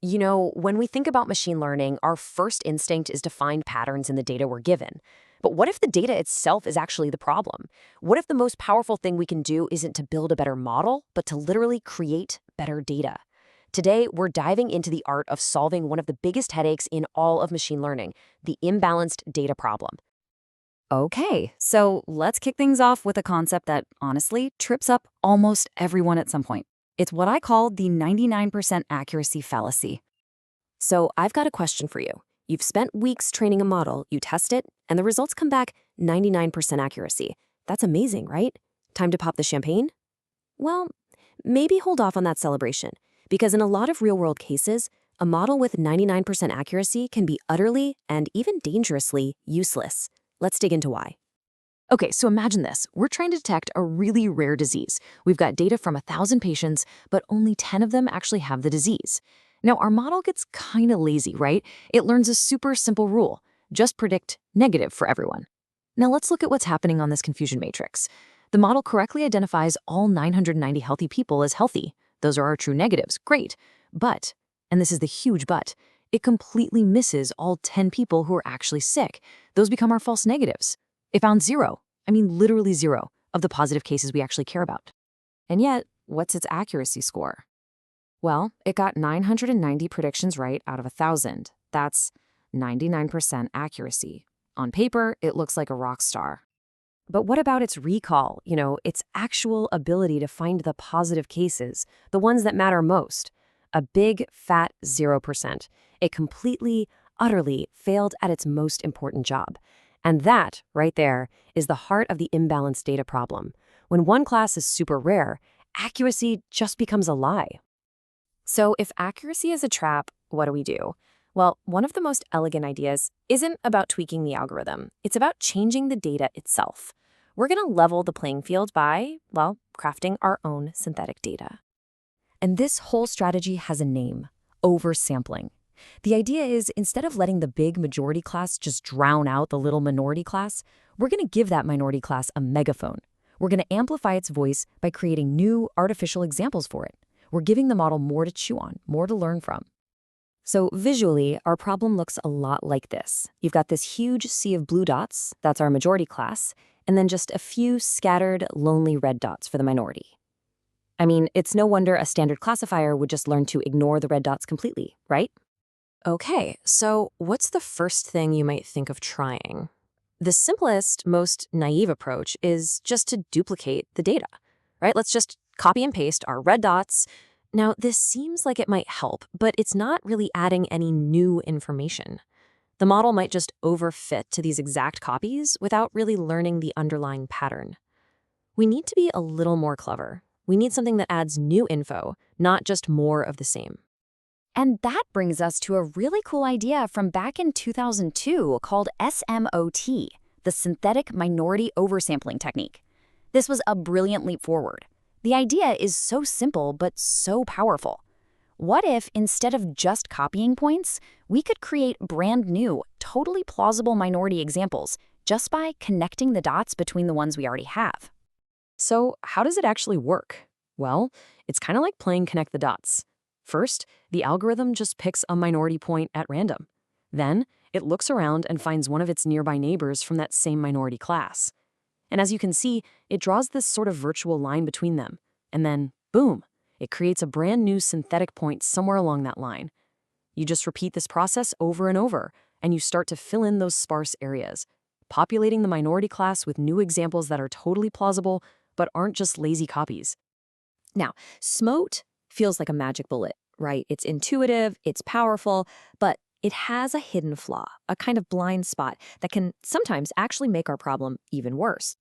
When we think about machine learning, our first instinct is to find patterns in the data we're given. But what if the data itself is actually the problem? What if the most powerful thing we can do isn't to build a better model, but to literally create better data? Today, we're diving into the art of solving one of the biggest headaches in all of machine learning, the imbalanced data problem. Okay, so let's kick things off with a concept that honestly trips up almost everyone at some point. It's what I call the 99% accuracy fallacy. So I've got a question for you. You've spent weeks training a model, you test it, and the results come back 99% accuracy. That's amazing, right? Time to pop the champagne? Well, maybe hold off on that celebration, because in a lot of real-world cases, a model with 99% accuracy can be utterly and even dangerously useless. Let's dig into why. Okay, so imagine this. We're trying to detect a really rare disease. We've got data from 1,000 patients, but only 10 of them actually have the disease. Now, our model gets kind of lazy, right? It learns a super simple rule. Just predict negative for everyone. Now, let's look at what's happening on this confusion matrix. The model correctly identifies all 990 healthy people as healthy. Those are our true negatives. Great. But, and this is the huge but, it completely misses all 10 people who are actually sick. Those become our false negatives. It found zero, literally zero, of the positive cases we actually care about. And yet, what's its accuracy score? Well, it got 990 predictions right out of 1,000. That's 99% accuracy. On paper, it looks like a rock star. But what about its recall, its actual ability to find the positive cases, the ones that matter most? A big, fat 0%. It completely, utterly failed at its most important job. And that, right there, is the heart of the imbalanced data problem. When one class is super rare, accuracy just becomes a lie. So if accuracy is a trap, what do we do? Well, one of the most elegant ideas isn't about tweaking the algorithm. It's about changing the data itself. We're going to level the playing field by, crafting our own synthetic data. And this whole strategy has a name: oversampling. The idea is, instead of letting the big majority class just drown out the little minority class, we're going to give that minority class a megaphone. We're going to amplify its voice by creating new artificial examples for it. We're giving the model more to chew on, more to learn from. So visually, our problem looks a lot like this. You've got this huge sea of blue dots, that's our majority class, and then just a few scattered, lonely red dots for the minority. It's no wonder a standard classifier would just learn to ignore the red dots completely, right? Okay, so what's the first thing you might think of trying? The simplest, most naive approach is just to duplicate the data, right? Let's just copy and paste our red dots. Now, this seems like it might help, but it's not really adding any new information. The model might just overfit to these exact copies without really learning the underlying pattern. We need to be a little more clever. We need something that adds new info, not just more of the same. And that brings us to a really cool idea from back in 2002 called SMOT, the Synthetic Minority Oversampling Technique. This was a brilliant leap forward. The idea is so simple but so powerful. What if, instead of just copying points, we could create brand new, totally plausible minority examples just by connecting the dots between the ones we already have? So how does it actually work? Well, it's kind of like playing connect the dots. First, the algorithm just picks a minority point at random. Then, it looks around and finds one of its nearby neighbors from that same minority class. And as you can see, it draws this sort of virtual line between them. And then, boom, it creates a brand new synthetic point somewhere along that line. You just repeat this process over and over, and you start to fill in those sparse areas, populating the minority class with new examples that are totally plausible, but aren't just lazy copies. Now, SMOT feels like a magic bullet, right? It's intuitive, it's powerful, but it has a hidden flaw, a kind of blind spot that can sometimes actually make our problem even worse.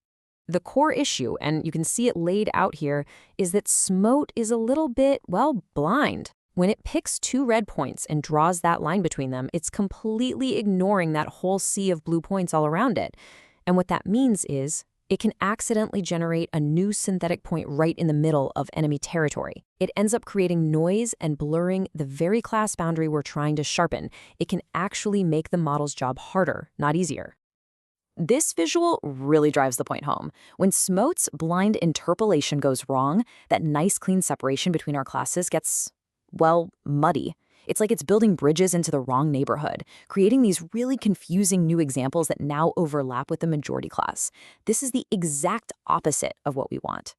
The core issue, and you can see it laid out here, is that SMOT is a little bit, blind. When it picks two red points and draws that line between them, it's completely ignoring that whole sea of blue points all around it. And what that means is it can accidentally generate a new synthetic point right in the middle of enemy territory. It ends up creating noise and blurring the very class boundary we're trying to sharpen. It can actually make the model's job harder, not easier. This visual really drives the point home. When SMOT's blind interpolation goes wrong, that nice clean separation between our classes gets, muddy. It's like it's building bridges into the wrong neighborhood, creating these really confusing new examples that now overlap with the majority class. This is the exact opposite of what we want.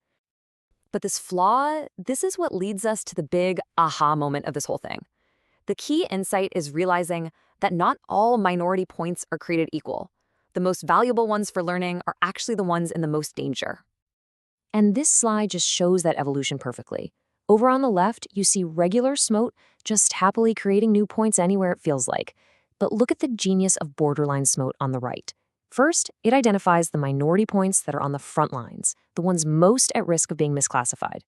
But this flaw, this is what leads us to the big aha moment of this whole thing. The key insight is realizing that not all minority points are created equal. The most valuable ones for learning are actually the ones in the most danger. And this slide just shows that evolution perfectly. Over on the left, you see regular smote just happily creating new points anywhere it feels like. But look at the genius of borderline smote on the right. First, it identifies the minority points that are on the front lines, the ones most at risk of being misclassified.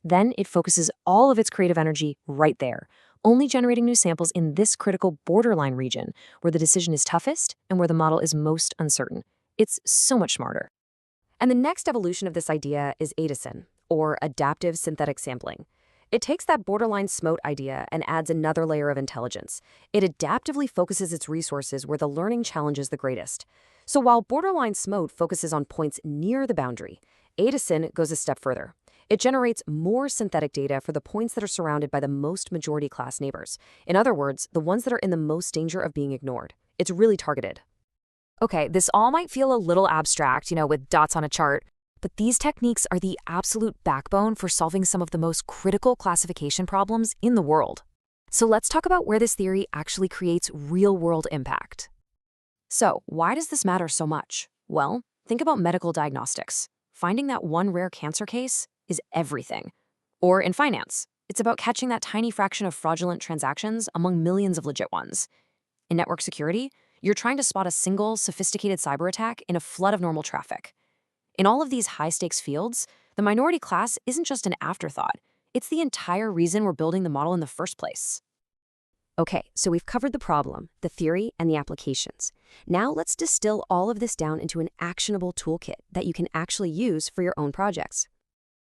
Then it focuses all of its creative energy right there, only generating new samples in this critical borderline region where the decision is toughest and where the model is most uncertain. It's so much smarter. And the next evolution of this idea is ADASYN, or adaptive synthetic sampling. It takes that borderline smote idea and adds another layer of intelligence. It adaptively focuses its resources where the learning challenge is the greatest. So while borderline smote focuses on points near the boundary, ADASYN goes a step further. It generates more synthetic data for the points that are surrounded by the most majority class neighbors. In other words, the ones that are in the most danger of being ignored. It's really targeted. Okay, this all might feel a little abstract, with dots on a chart, but these techniques are the absolute backbone for solving some of the most critical classification problems in the world. So let's talk about where this theory actually creates real-world impact. So, why does this matter so much? Well, think about medical diagnostics. Finding that one rare cancer case is everything. Or in finance, it's about catching that tiny fraction of fraudulent transactions among millions of legit ones. In network security, you're trying to spot a single, sophisticated cyber attack in a flood of normal traffic. In all of these high-stakes fields, the minority class isn't just an afterthought. It's the entire reason we're building the model in the first place. Okay, so we've covered the problem, the theory, and the applications. Now let's distill all of this down into an actionable toolkit that you can actually use for your own projects.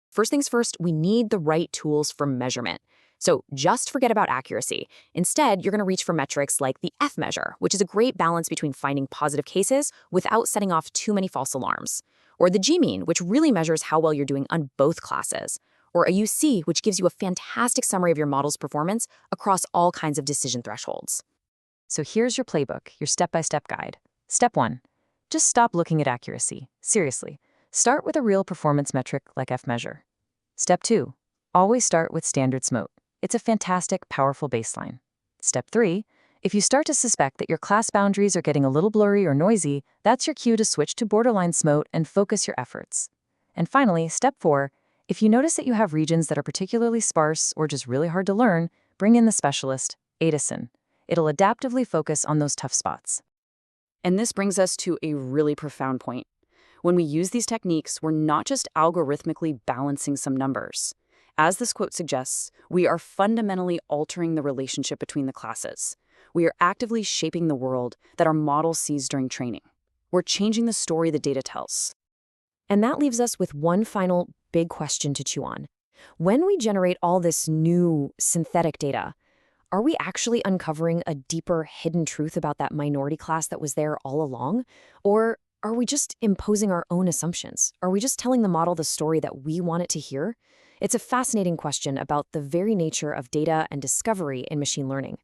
First things first, we need the right tools for measurement. So just forget about accuracy. Instead, you're going to reach for metrics like the F measure, which is a great balance between finding positive cases without setting off too many false alarms. Or the G-mean, which really measures how well you're doing on both classes. Or a UC, which gives you a fantastic summary of your model's performance across all kinds of decision thresholds. So here's your playbook, your step-by-step guide. Step 1. Just stop looking at accuracy. Seriously. Start with a real performance metric like F measure. Step 2. Always start with standard smote. It's a fantastic, powerful baseline. Step 3. If you start to suspect that your class boundaries are getting a little blurry or noisy, that's your cue to switch to borderline smote and focus your efforts. And finally, step 4. If you notice that you have regions that are particularly sparse or just really hard to learn, bring in the specialist, ADASYN. It'll adaptively focus on those tough spots. And this brings us to a really profound point. When we use these techniques, we're not just algorithmically balancing some numbers. As this quote suggests, we are fundamentally altering the relationship between the classes. We are actively shaping the world that our model sees during training. We're changing the story the data tells. And that leaves us with one final big question to chew on. When we generate all this new synthetic data, are we actually uncovering a deeper hidden truth about that minority class that was there all along? Or are we just imposing our own assumptions? Are we just telling the model the story that we want it to hear? It's a fascinating question about the very nature of data and discovery in machine learning.